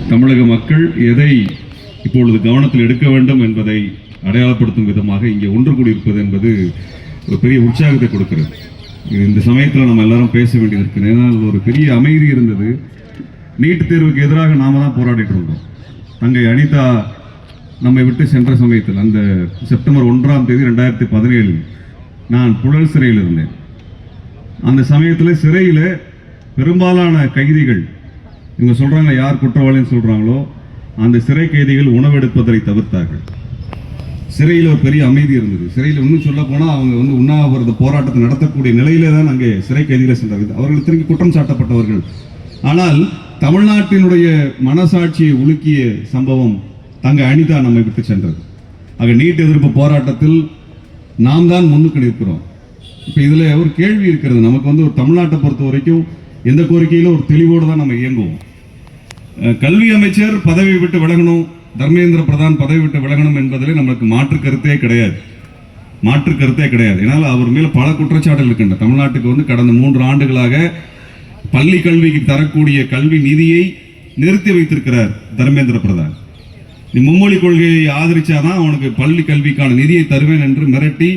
தமிழக மக்கள் எதை இப்பொழுது கவனத்தில் எடுக்க வேண்டும் என்பதை அடையாளப்படுத்தும் விதமாக இங்கே ஒன்று கூடியிருப்பது என்பது ஒரு பெரிய உற்சாகத்தை கொடுக்கிறது. இந்த சமயத்தில் நம்ம எல்லாரும் பேச வேண்டியது இருக்கு. ஏன்னால் ஒரு பெரிய அமைதி இருந்தது. நீட் தேர்வுக்கு எதிராக நாம தான் போராடிட்டு இருந்தோம். தங்கை அனிதா நம்மை விட்டு சென்ற சமயத்தில் அந்த செப்டம்பர் 1ஆம் தேதி 2017 நான் புழல் சிறையில் இருந்தேன். அந்த சமயத்தில் சிறையில் பெரும்பாலான கைதிகள் இவங்க சொல்றாங்க யார் குற்றவாளின்னு சொல்றாங்களோ அந்த சிறை கைதிகள் உணவெடுப்பதை தவிர்த்தார்கள். சிறையில் ஒரு பெரிய அமைதி இருந்தது. சிறையில் இன்னும் சொல்ல போனால் அவங்க உண்ணாவிரத போராட்டத்தை நடத்தக்கூடிய நிலையிலே தான் அங்கே சிறை கைதிகளை சென்றார்கள். அவர்கள் திரும்பி குற்றம் சாட்டப்பட்டவர்கள். ஆனால் தமிழ்நாட்டினுடைய மனசாட்சியை உலுக்கிய சம்பவம் தங்க அனிதா நம்மை விட்டு சென்றது. ஆக நீட் எதிர்ப்பு போராட்டத்தில் நாம் தான் முன்னுக்கு நிற்கிறோம். இப்போ இதில் ஒரு கேள்வி இருக்கிறது. நமக்கு ஒரு தமிழ்நாட்டை பொறுத்த வரைக்கும் எந்த கோரிக்கையிலும் ஒரு தெளிவோடு தான் நம்ம இயங்குவோம். கல்வி அமைச்சர் பதவி விட்டு விலகணும், தர்மேந்திர பிரதான் பதவி விட்டு விலகணும் என்பதில் நமக்கு மாற்று கருத்தே கிடையாது. ஏன்னால் அவர் மேல பல குற்றச்சாட்டுகள் இருக்கின்றன. தமிழ்நாட்டுக்கு கடந்த 3 ஆண்டுகளாக பள்ளி கல்விக்கு தரக்கூடிய கல்வி நிதியை நிறுத்தி வைத்திருக்கிறார் தர்மேந்திர பிரதான். நீ மும்மொழி கொள்கையை ஆதரிச்சாதான் அவனுக்கு பள்ளி கல்விக்கான நிதியை தருவேன் என்று மிரட்டி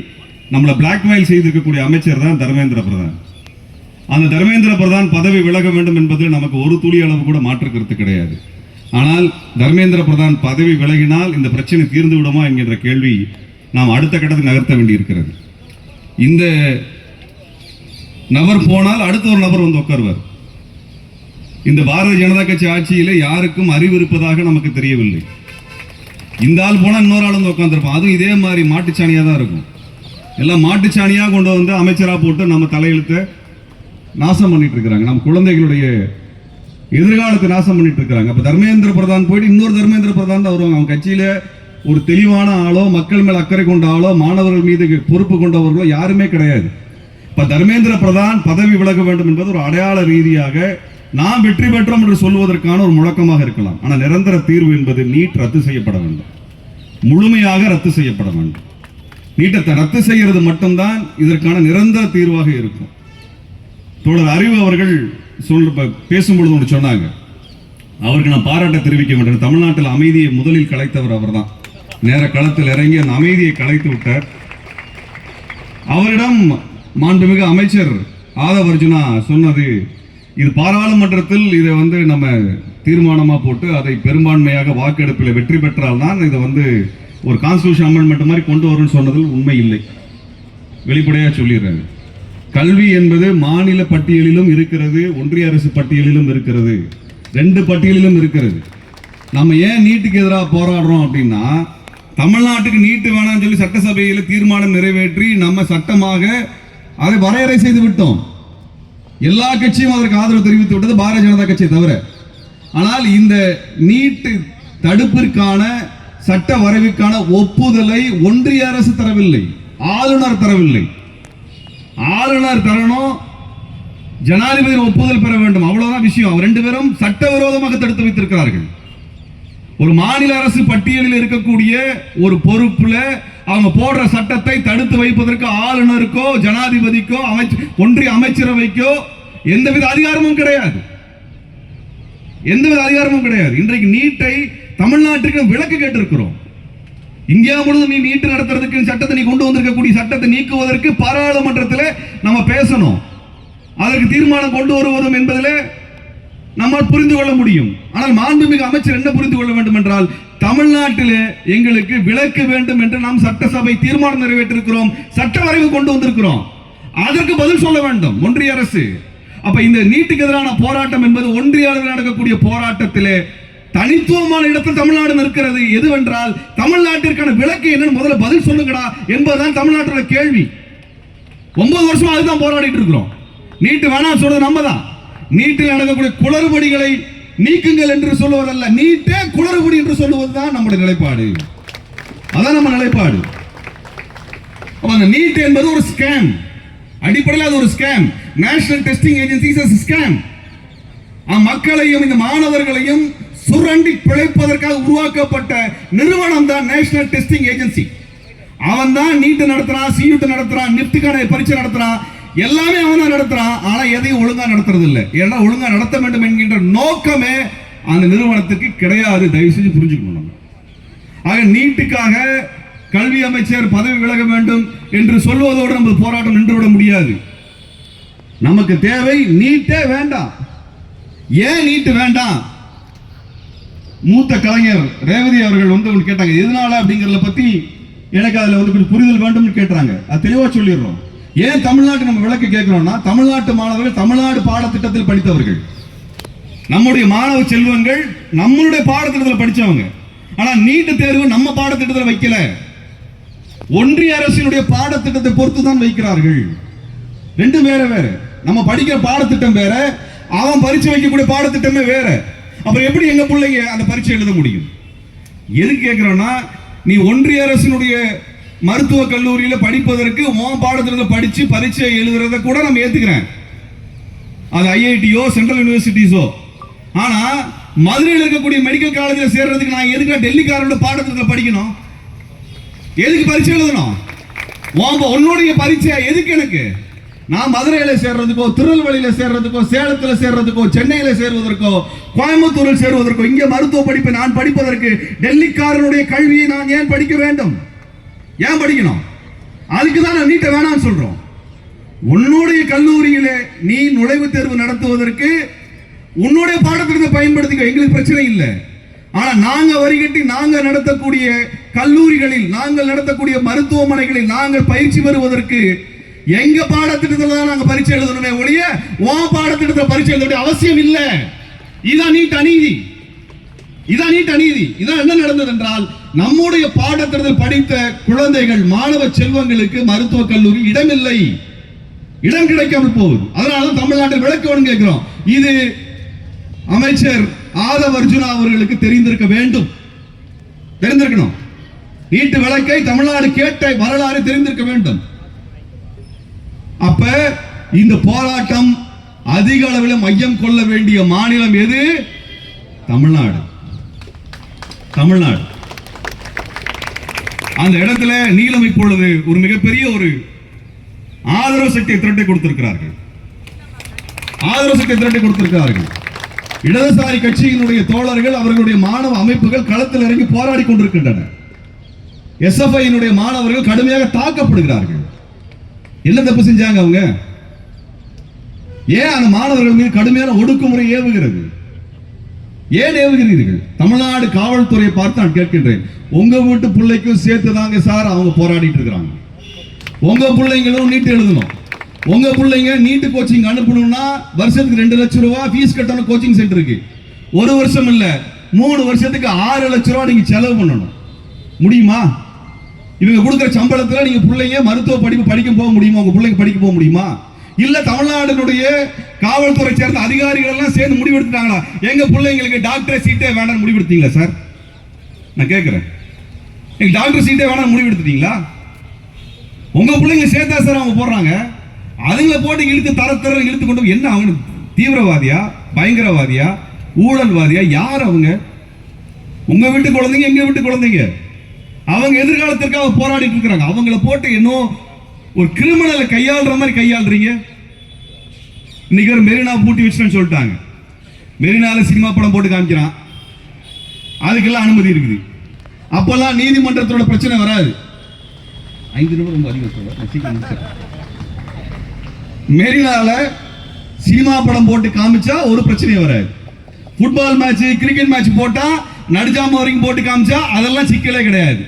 நம்மளை பிளாக்மெயில் செய்திருக்கக்கூடிய அமைச்சர் தான் தர்மேந்திர பிரதான். அந்த தர்மேந்திர பிரதான் பதவி விலக வேண்டும் என்பதில் நமக்கு ஒரு துளி அளவு கூட மாற்று கருத்து கிடையாது. ஆனால் தர்மேந்திர பிரதான் பதவி விலகினால் இந்த பிரச்சனை தீர்ந்து விடுமா என்கின்ற கேள்வி நாம் அடுத்த கட்டத்தில் நகர்த்த வேண்டியிருக்கிறது. இந்த நபர் போனால் அடுத்த ஒரு நபர் உட்கார்வார். இந்த பாரதிய ஜனதா கட்சி ஆட்சியிலே யாருக்கும் அறிவு இருப்பதாக நமக்கு தெரியவில்லை. இந்த ஆள் போனால் இன்னொரு ஆள் உட்காந்துருப்பான். அதுவும் இதே மாதிரி மாட்டுச்சாணியாக தான் இருக்கும். எல்லாம் மாட்டுச்சாணியாக கொண்டு அமைச்சராக போட்டு நம்ம தலையெழுத்தை நாசம் பண்ணிட்டு இருக்கிறாங்க. நம்ம குழந்தைகளுடைய எதிர்காலத்தை நாசம் பண்ணிட்டு இருக்கிறாங்க. அப்ப தர்மேந்திர பிரதான் போயிட்டு இன்னொரு தர்மேந்திர பிரதான் தான் வருவாங்க. அவங்க கட்சியில ஒரு தெளிவான ஆளோ, மக்கள் மேல் அக்கறை கொண்ட ஆளோ, மாணவர்கள் மீது பொறுப்பு கொண்டவர்களோ யாருமே கிடையாது. இப்ப தர்மேந்திர பிரதான் பதவி விலக வேண்டும் என்பது ஒரு அடையாள ரீதியாக நாம் வெற்றி பெற்றோம் என்று சொல்வதற்கான ஒரு முழக்கமாக இருக்கலாம். ஆனால் நிரந்தர தீர்வு என்பது நீட் ரத்து செய்யப்பட வேண்டும், முழுமையாக ரத்து செய்யப்பட வேண்டும். நீட்டத்தை ரத்து செய்யறது மட்டும்தான் இதற்கான நிரந்தர தீர்வாக இருக்கும். தோழர் அறிவு அவர்கள் பேசும்பொழுது ஒன்று சொன்னாங்க. அவருக்கு நான் பாராட்ட தெரிவிக்க வேண்டும். தமிழ்நாட்டில் அமைதியை முதலில் கலைத்தவர் அவர் தான். நேர களத்தில் இறங்கி அந்த அமைதியை கலைத்து விட்டார். அவரிடம் மாண்புமிகு அமைச்சர் ஆதவ் அர்ஜுனா சொன்னது, இது பாராளுமன்றத்தில் இதை நம்ம தீர்மானமா போட்டு அதை பெரும்பான்மையாக வாக்கெடுப்பில் வெற்றி பெற்றால் தான் இதை ஒரு கான்ஸ்டிடியூஷன் அமெண்ட்மெண்ட் மாதிரி கொண்டு வரும்னு சொன்னதில் உண்மை இல்லை. வெளிப்படையாக சொல்லிடுறாரு. கல்வி என்பது மாநில பட்டியலிலும் இருக்கிறது, ஒன்றிய அரசு பட்டியலிலும் இருக்கிறது, 2 பட்டியலிலும் இருக்கிறது. நம்ம ஏன் நீட்டுக்கு எதிராக போராடுறோம் அப்படின்னா, தமிழ்நாட்டுக்கு நீட்டு வேணாம்னு சொல்லி சட்டசபையில் தீர்மானம் நிறைவேற்றி நம்ம சட்டமாக அதை வரையறை செய்து விட்டோம். எல்லா கட்சியும் அதற்கு ஆதரவு தெரிவித்து விட்டது, பாரதிய ஜனதா கட்சியை தவிர. ஆனால் இந்த நீட்டு தடுப்பிற்கான சட்ட வரைவுக்கான ஒப்புதலை ஒன்றிய அரசு தரவில்லை, ஆளுநர் தரவில்லை. ஆளுநர் தரணும், ஜனாதிபதி ஒப்புதல் பெற வேண்டும், அவ்வளவுதான் விஷயம். 2 பேரும் சட்டவிரோதமாக தடுத்து வைத்திருக்கிறார்கள். ஒரு மாநில அரசு பட்டியலில் இருக்கக்கூடிய ஒரு பொறுப்புல அவங்க போடுற சட்டத்தை தடுத்து வைப்பதற்கு ஆளுநருக்கோ ஜனாதிபதிக்கோ ஒன்றிய அமைச்சரவைக்கோ எந்தவித அதிகாரமும் கிடையாது. இன்றைக்கு நீட்டை தமிழ்நாட்டுக்கு விலக்கு கேட்டிருக்கிறோம். இந்தியா முழுவதும் நீ நீட்டு நடத்துறதுக்கு சட்டத்தை நீ கொண்டு வந்திருக்கக்கூடிய சட்டத்தை நீக்குவதற்கு பாராளுமன்றத்தில் நம்ம பேசணும். அதற்கு தீர்மானம் கொண்டு வருவதும் என்பதில் நம்ம புரிந்து கொள்ள முடியும். ஆனால் மாண்புமிகு அமைச்சர் என்ன புரிந்து கொள்ள வேண்டும் என்றால், தமிழ்நாட்டில் எங்களுக்கு விலக்கு வேண்டும் என்று நாம் சட்டசபை தீர்மானம் நிறைவேற்றிருக்கிறோம், சட்ட வரைவு கொண்டு வந்திருக்கிறோம். அதற்கு பதில் சொல்ல வேண்டும் ஒன்றிய அரசு. அப்ப இந்த நீட்டுக்கு எதிரான போராட்டம் என்பது ஒன்றிய அளவில் நடக்கக்கூடிய போராட்டத்திலே தனித்துவமான இடத்தில் தமிழ்நாடு நிற்கிறது. எதுவென்றால், தமிழ்நாட்டிற்கான விலக்கு என்னன்னு முதல்ல பதில் சொல்லுங்கடா என்பதுதான் தமிழ்நாட்டோட கேள்வி. 9 வருஷமா அதுதான் போராடிட்டு இருக்கிறோம். நீட்டு வேணாம் சொல்றது நம்ம தான். நீட்டில் நடக்கக்கூடிய குளறுபடிகளை நீக்குங்கள் என்று சொல்லுவதல்ல, நீட்டே குளறுபடி என்று சொல்லுவதுதான் நம்முடைய நிலைப்பாடு. அதான் நம்ம நிலைப்பாடு. நீட் என்பது ஒரு ஸ்கேம், அடிப்படையில் அது ஒரு scam. National testing agency scam. மக்களையும் இந்த மாணவர்களையும் சுரண்டி பிழைப்பதற்காக உருவாக்கப்பட்ட நிறுவனம் தான் நேஷனல் டெஸ்டிங் ஏஜென்சி. அவன் தான் நீட் நடத்துறான், சியூட் நடத்துறான், நிப்டுக்கான பரீட்சை நடத்துறான், எல்லாமே அவன் தான் நடத்துறான். ஆனா எதையும் ஒழுங்கா நடத்துறது இல்லை. ஏன்னா ஒழுங்கா நடத்த வேண்டும் என்கின்ற நோக்கமே அந்த நிறுவனத்துக்கு கிடையாது. தயவு செஞ்சு புரிஞ்சுக்கணும். ஆக நீட்டுக்காக கல்வி அமைச்சர் பதவி விலக வேண்டும் என்று சொல்வதோடு நம்ம போராட்டம் நின்றுவிட முடியாது. நமக்கு தேவை நீட்டே வேண்டாம். ஏன் நீட்டு வேண்டாம்? மூத்த கலைஞர் ரேவதி அவர்கள் வந்து கேட்டாங்க, எதனால அப்படிங்கறத பத்தி எனக்கு அதுல வந்து கொஞ்சம் புரிதல் வேண்டும் கேட்டாங்க. அது தெளிவா சொல்லிடுறோம். ஏன் தமிழ்நாட்டு நம்ம விளக்கு கேட்கிறோம்னா, தமிழ்நாட்டு மாணவர்கள் தமிழ்நாடு பாடத்திட்டத்தில் படித்தவர்கள், நம்முடைய மாணவ செல்வங்கள் நம்மளுடைய பாடத்திட்டத்தில் படிச்சவங்க. ஆனா நீட்டு தேர்வு நம்ம பாடத்திட்டத்தில் வைக்கல, ஒன்றிய அரசினுடைய பாடத்திட்டத்தை பொறுத்து தான் வைக்கிறார்கள். ரெண்டு வேற வேற. நம்ம படிக்கிற பாடத்திட்டம் வேற, அவன் பரீட்சை வைக்கக்கூடிய பாடத்திட்டமே வேற. அப்புறம் எப்படி எங்க பிள்ளைங்க அந்த பரீட்சை எழுத முடியும்? எது கேட்கிறோம்னா, நீ ஒன்றிய அரசினுடைய மருத்துவ கல்லூரியில படிப்பதற்கு உன் பாடத்திட்டத்தில் படிச்சு பரீட்சை எழுதுறத கூட நம்ம ஏத்துக்கிறேன், அது ஐஐடியோ சென்ட்ரல் யூனிவர்சிட்டிஸோ. ஆனா மதுரையில் இருக்கக்கூடிய மெடிக்கல் காலேஜில் சேர்றதுக்கு நான் எதுக்கு டெல்லிக்காரோட பாடத்திட்டத்தில் படிக்கணும்? எதுக்கு பரீட்சை எழுதணும்? உன்னுடைய பரீட்சை எதுக்கு எனக்கு? நான் மதுரையில சேர்றதுக்கோ, திருநெல்வேலியில சேர்றதுக்கோ, சேலத்துல சேர்றதுக்கோ, சென்னையில சேருவதற்கோ, கோயம்புத்தூரில் சேருவதற்கோ, இங்கே மருத்துவ படிப்பை நான் படிப்பதற்கு டெல்லிக்காரனுடைய கல்வியை நான் ஏன் படிக்க வேண்டும்? ஏன் படிக்கணும்? அதுக்கு தான் நான் நீட்ட வேணாம்னு சொல்றோம். உன்னுடைய கல்லூரியிலே நீ நுழைவுத் தேர்வு நடத்துவதற்கு உன்னுடைய பாடத்திட்டத்தை பயன்படுத்திக்க, எங்களுக்கு பிரச்சனை இல்லை. ஆனா நாங்க வரிகட்டி நாங்க நடத்தக்கூடிய கல்லூரிகளில், நாங்கள் நடத்தக்கூடிய மருத்துவமனைகளில் நாங்கள் பயிற்சி பெறுவதற்கு எங்க பாடத்திட்டத்தில் தான் நாங்க பரீட்சை எழுதணுமே ஒழிய உன் பாடத்திட்டத்தில் பரீட்சை எழுத வேண்டிய அவசியம் இல்லை. இதான் நீட் அநீதி. இதான் நீட் அநீதி. இதான் என்ன நடந்தது என்றால், நம்முடைய பாடத்திட்டத்தில் படித்த குழந்தைகள், மாணவ செல்வங்களுக்கு மருத்துவ கல்லூரி இடமில்லை, இடம் கிடைக்காமல் போகுது. அதனால தமிழ்நாட்டில் விளக்க கேட்கிறோம். இது அமைச்சர் ஆதவ் அர்ஜுனா அவர்களுக்கு தெரிந்திருக்க வேண்டும், தெரிந்திருக்கணும். நீட்டு விளக்கை தமிழ்நாடு கேட்ட வரலாறு தெரிந்திருக்க வேண்டும். அப்ப இந்த போராட்டம் அதிக அளவில் மையம் கொள்ள வேண்டிய மாநிலம் எது? தமிழ்நாடு. தமிழ்நாடு. அந்த இடத்துல நீலம் இப்பொழுது ஒரு மிகப்பெரிய ஒரு ஆதரவு சக்தியை திரட்டி கொடுத்திருக்கிறார்கள். ஆதரவு சக்தியை திரட்டி கொடுத்திருக்கிறார்கள். இடதுசாரி கட்சியினுடைய தோழர்கள், அவர்களுடைய மாணவ அமைப்புகள் களத்தில் இறங்கி போராடி கொண்டிருக்கின்றன. எஸ்எஃப்ஐ மாணவர்கள் கடுமையாக தாக்கப்படுகிறார்கள். என்ன தப்பு செஞ்சாங்க அவங்க? ஏன் அந்த மாணவர்கள் மீது கடுமையான ஒடுக்குமுறை ஏவுகிறது? ஏன் ஏவுகிறீர்கள்? தமிழ்நாடு காவல்துறையை பார்த்து நான் கேட்கின்றேன், உங்க வீட்டு பிள்ளைக்கும் சேர்த்து தாங்க சார் அவங்க போராடிட்டு இருக்கிறாங்க. உங்க பிள்ளைங்களும் நீட் எழுதணும். உங்க பிள்ளைங்க நீட்டு கோச்சிங் அனுப்பணும்னா வருஷத்துக்கு 2 லட்சம் ரூபாய் ஃபீஸ் கட்டணும் கோச்சிங் சென்டருக்கு. ஒரு வருஷம் இல்ல, 3 வருஷத்துக்கு 6 லட்சம் ரூபாய் நீங்க செலவு பண்ணணும். முடியுமா? இவங்க கொடுக்கிற சம்பளத்துல நீங்க பிள்ளைங்க மருத்துவ படிப்பு படிக்க போக முடியுமா? உங்க பிள்ளைங்க படிக்க போக முடியுமா? இல்ல தமிழ்நாடுடைய காவல்துறை சேர்ந்த அதிகாரிகள் எல்லாம் சேர்ந்து முடிவெடுத்துட்டாங்களா, எங்க பிள்ளைங்களுக்கு டாக்டர் சீட்டே வேண்டாம் முடிவெடுத்தீங்களா சார்? நான் கேட்கிறேன், எங்க டாக்டர் சீட்டே வேண்டாம் முடிவெடுத்துட்டீங்களா? உங்க பிள்ளைங்க சேர்த்தா சார் அவங்க போடுறாங்க. அதுங்களை போட்டு இழுத்து தர இழுத்து கொண்டு என்ன அவங்க தீவிரவாதியா, பயங்கரவாதியா, ஊழல்வாதியா? யார் அவங்க? உங்க வீட்டு குழந்தைங்க, எங்க வீட்டு குழந்தைங்க. அவங்க எதிர்காலத்திற்காக போராடிட்டு இருக்கிறாங்க. அவங்கள போட்டு இன்னும் ஒரு கிரிமினலை கையாளுற மாதிரி கையாளுறீங்க. இன்னைக்கு ஒரு மெரினா பூட்டி வச்சுன்னு சொல்லிட்டாங்க. மெரினால சினிமா படம் போட்டு காமிக்கிறான், அதுக்கெல்லாம் அனுமதி இருக்குது. அப்பெல்லாம் நீதிமன்றத்தோட பிரச்சனை வராது. 5 நிமிடம் ரொம்ப அதிகம் சொல்ல. மெரினால சினிமா படம் போட்டு காமிச்சா ஒரு பிரச்சனையும் வராது. ஃபுட்பால் மேட்ச், கிரிக்கெட் மேட்ச் போட்டா நடுஜாம வரைக்கும் போட்டு காமிச்சா அதெல்லாம் சிக்கலே கிடையாது.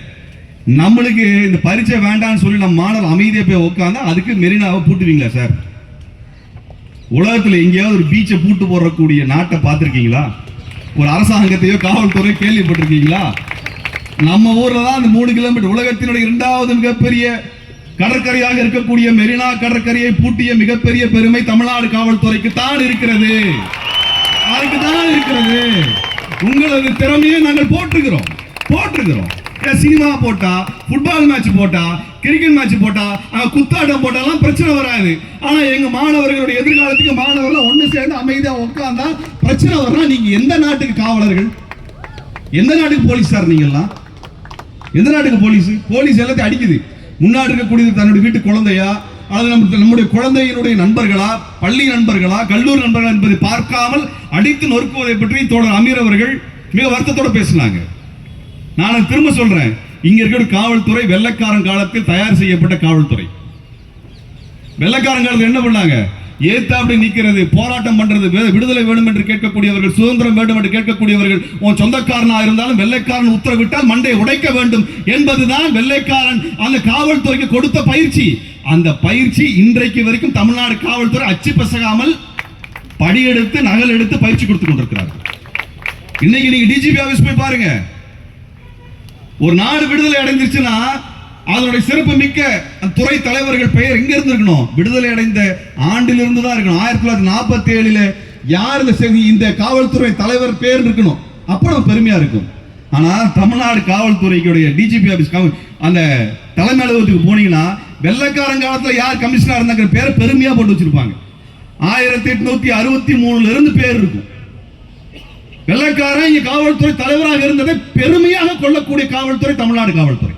நம்மளுக்கு இந்த பரீட்சை வேண்டாம்னு சொல்லி நம்ம மாணவர் அமைதியை போய் உட்காந்தா அதுக்கு மெரினாவை பூட்டுவீங்களா சார்? உலகத்தில் எங்கேயாவது ஒரு பீச்சை பூட்டு போடக்கூடிய நாட்டை பார்த்துருக்கீங்களா? ஒரு அரசாங்கத்தையோ காவல்துறையோ கேள்விப்பட்டிருக்கீங்களா? நம்ம ஊர்ல தான் அந்த 3 கிலோமீட்டர் உலகத்தினுடைய 2வது மிகப்பெரிய கடற்கரையாக இருக்கக்கூடிய மெரினா கடற்கரையை பூட்டிய மிகப்பெரிய பெருமை தமிழ்நாடு காவல்துறைக்கு தான் இருக்கிறது. அதுக்கு தான் இருக்கிறது. உங்களது திறமையை நாங்கள் போட்டுக்கிறோம். சினிமா போட்டா, ஃபுட்பால் மேட்ச் போட்டா, கிரிக்கெட் மேட்ச் போட்டா, குத்தாட்டம் போட்டாலாம் பிரச்சனை வராது. ஆனா எங்க மாணவர்களுடைய எதிர்காலத்துக்கு மாணவர்கள் ஒண்ணு சேர்ந்து அமைதியா உட்கார்ந்தா பிரச்சனை வரலாம். நீங்க எந்த நாட்டுக்கு காவலர்கள்? எந்த நாட்டுக்கு போலீஸ் சார்? நீங்க எல்லாம் எந்த நாட்டுக்கு போலீஸ்? போலீஸ் எல்லாத்தையும் அடிக்குது. முன்னாடி இருக்கக்கூடியது தன்னுடைய வீட்டு குழந்தையா, அது நம்முடைய குழந்தையினுடைய நண்பர்களா, பள்ளி நண்பர்களா, கல்லூரி நண்பர்களா என்பதை பார்க்காமல் அடித்து நொறுக்குவதை பற்றி தோழர் அமீர் அவர்கள் மிக வருத்தத்தோடு பேசினாங்க. நான் திரும்ப சொல்றேன், இங்க இருக்கிற காவல்துறை வெள்ளைக்காரன் காலத்தில் தயார் செய்யப்பட்ட காவல்துறை. வெள்ளைக்காரன் காலத்தில் என்ன பண்ணாங்க? ஏத்தாப்படி நிக்கிறது, போராட்டம் பண்றது, விடுதலை வேணும் என்று கேட்கக்கூடியவர்கள், சுதந்திரம் வேண்டும் என்று கேட்கக்கூடியவர்கள், உன் சொந்தக்காரனா இருந்தாலும் வெள்ளைக்காரன் உத்தரவிட்டால் மண்டையை உடைக்க வேண்டும் என்பதுதான் வெள்ளைக்காரன் அந்த காவல்துறைக்கு கொடுத்த பயிற்சி. அந்த பயிற்சி இன்றைக்கு வரைக்கும் தமிழ்நாடு காவல்துறை அச்சு பசகாமல் படியெடுத்து நகல் எடுத்து பயிற்சி கொடுத்து கொண்டிருக்கிறார். இன்னைக்கு நீங்க டிஜிபி ஆபீஸ் போய் பாருங்க. ஒரு நாடு விடுதலை அடைஞ்சிருச்சுன்னா அதனுடைய சிறப்பு மிக்க துறை தலைவர்கள் பெயர் எங்க இருந்து இருக்கணும்? விடுதலை அடைந்த ஆண்டிலிருந்து தான் இருக்கணும். 1947 யார் இந்த காவல்துறை தலைவர் பேர் இருக்கணும், அப்போ பெருமையா இருக்கும். ஆனா தமிழ்நாடு காவல்துறைக்குடைய டிஜிபி ஆபீஸ் அந்த தலைமை அலுவலகத்துக்கு போனீங்கன்னா வெள்ளைக்காரன் காலத்துல யார் கமிஷனர் இருந்தாங்க பேரை பெருமையா போட்டு வச்சிருப்பாங்க. 1863 இருந்து பேர் இருக்கும். வெள்ளைக்காரன் இங்க காவல்துறை தலைவராக இருந்ததை பெருமையாக கொள்ளக்கூடிய காவல்துறை தமிழ்நாடு காவல்துறை.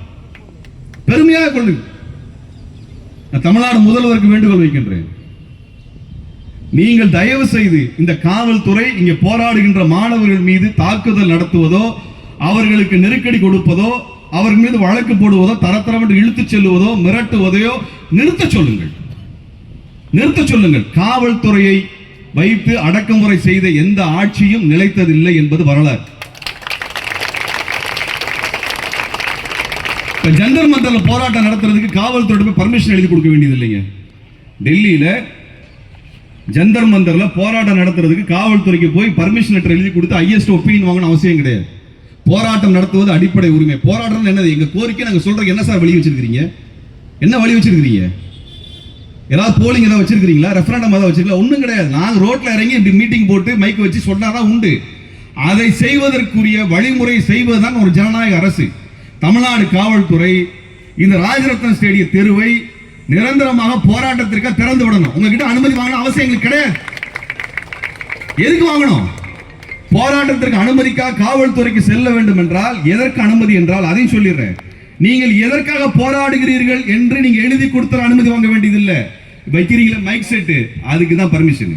பெருமையாக கொள்ளு. தமிழ்நாடு முதல்வருக்கு வேண்டுகோள் வைக்கின்றேன், நீங்கள் தயவு செய்து இந்த காவல்துறை இங்கே போராடுகின்ற மாணவர்கள் மீது தாக்குதல் நடத்துவதோ, அவர்களுக்கு நெருக்கடி கொடுப்பதோ, அவர்கள் மீது வழக்கு போடுவதோ, தரத்தரம் என்று இழுத்துச் செல்லுவதோ, மிரட்டுவதையோ நிறுத்த சொல்லுங்கள், நிறுத்த சொல்லுங்கள். காவல்துறையை வைத்து அடக்குமுறை செய்த எந்த ஆட்சியும் நிலைத்ததில்லை என்பது வரலாறு. ஜந்தர் மந்தர்ல போராட்டம் நடத்துறதுக்கு காவல்துறை பர்மிஷன் எழுதி கொடுக்க வேண்டியது இல்லைங்க. டெல்லியில ஜந்தர் மந்தர்ல போராட்டம் நடத்துறதுக்கு காவல்துறைக்கு போய் பர்மிஷன் லெட்டர் எழுதி கொடுத்து ஹையஸ்ட் ஒப்பீனியன் வாங்கணும் அவசியம் கிடையாது. போராட்டம் நடத்துவது அடிப்படை உரிமை. போராட்டம் என்னது? எங்க கோரிக்கை நாங்க சொல்றோம். என்ன சார் வழி வச்சிருக்கீங்க? என்ன வழி வச்சிருக்கீங்க? ஏதாவது போலிங் ஏதாவது வச்சிருக்கீங்களா? ரெஃபரண்டம் ஏதாவது வச்சிருக்கீங்களா? ஒன்றும் கிடையாது. நாங்க ரோட்ல இறங்கி இப்படி மீட்டிங் போட்டு மைக் வச்சு சொன்னாதான் உண்டு. அதை செய்வதற்குரிய வழிமுறை செய்வதுதான் ஒரு ஜனநாயக அரசு. தமிழ்நாடு காவல்துறை இந்த ராஜரத்னம் ஸ்டேடிய தெருவை நிரந்தரமாக போராட்டத்திற்காக திறந்து விடணும். உங்ககிட்ட அனுமதி வாங்கணும் அவசியம் எங்களுக்கு கிடையாது. எதுக்கு வாங்கணும்? போராட்டத்திற்கு அனுமதிக்காக காவல்துறைக்கு செல்ல வேண்டும் என்றால் எதற்கு அனுமதி என்றால் அதையும் சொல்லிடுறேன். நீங்கள் எதற்காக போராடுகிறீர்கள் என்று நீங்க எழுதி கொடுத்த அனுமதி வாங்க வேண்டியதில்லை. வைக்கிறீங்களா மைக் செட்டு, அதுக்கு தான் பர்மிஷன்.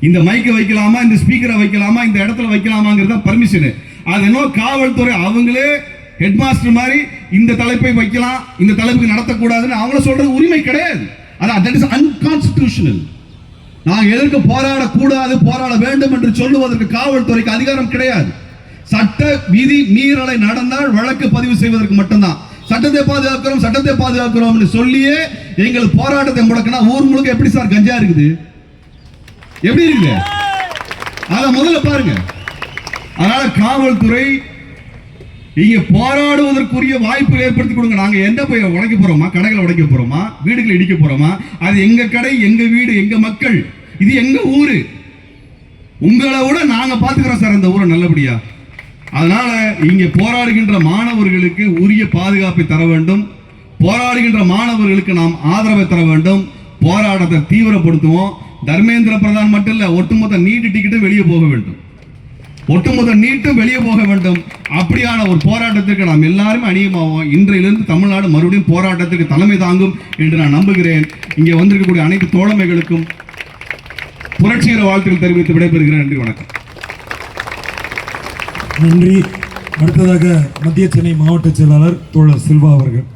இந்த மைக்கை வைக்கலாமா, இந்த ஸ்பீக்கரை வைக்கலாமா, இந்த இடத்துல வைக்கலாமாங்கிறது தான் பர்மிஷன். அது என்ன காவல்துறை அவங்களே ஹெட் மாஸ்டர் மாதிரி இந்த தலைப்பை வைக்கலாம், இந்த தலைப்புக்கு நடத்தக்கூடாதுன்னு அவங்கள சொல்றது உரிமை கிடையாது. அது அன்கான்ஸ்டிடியூஷனல். நான் எதற்கு போராடக்கூடாது, போராட வேண்டும் என்று சொல்லுவதற்கு காவல்துறைக்கு அதிகாரம் கிடையாது. சட்ட விதி மீறலை நடந்தால் வழக்கு பதிவு செய்வதற்கு மட்டும்தான். சட்டத்தை பாதுகாக்கிறோம், சட்டத்தை பாதுகாக்கிறோம் சொல்லியே எங்கள் போராட்டத்தை முடக்கினா ஊர் முழுக்க எப்படி சார் கஞ்சா இருக்குது? எப்படி இருக்குது? அத முதல்ல பாருங்க. அதனால காவல்துறை இங்க போராடுவதற்குரிய வாய்ப்பு ஏற்படுத்தி கொடுங்க. நாங்க எந்த போய் உடைக்க போறோமா? கடைகளை உடைக்க போறோமா? வீடுகளை இடிக்க போறோமா? அது எங்க கடை, எங்க வீடு, எங்க மக்கள், இது எங்க ஊரு. உங்களை விட நாங்க பாத்துக்கிறோம் சார் அந்த ஊரை நல்லபடியா. அதனால இங்க போராடுகின்ற மாணவர்களுக்கு உரிய பாதுகாப்பை தர வேண்டும். போராடுகின்ற மாணவர்களுக்கு நாம் ஆதரவை தர வேண்டும். போராட்டத்தை தீவிரப்படுத்துவோம். தர்மேந்திர பிரதான் மட்டும் இல்ல, ஒட்டுமொத்த நீட் டிக்கெட்டும் வெளியே போக வேண்டும். ஒட்டுமொத்த நீட்டும் வெளியே போக வேண்டும். அப்படியான ஒரு போராட்டத்திற்கு நாம் எல்லாரும் அணியமாவோம். இன்றையிலிருந்து தமிழ்நாடு மறுபடியும் போராட்டத்திற்கு தலைமை தாங்கும் என்று நான் நம்புகிறேன். இங்கே வந்திருக்கக்கூடிய அனைத்து தோழமைகளுக்கும் புரட்சிகர வாழ்த்துக்கள் தெரிவித்து விடைபெறுகிறேன். நன்றி, வணக்கம். நன்றி. அடுத்ததாக மத்திய சென்னை மாவட்ட செயலாளர் தோழர் சில்வா அவர்கள்.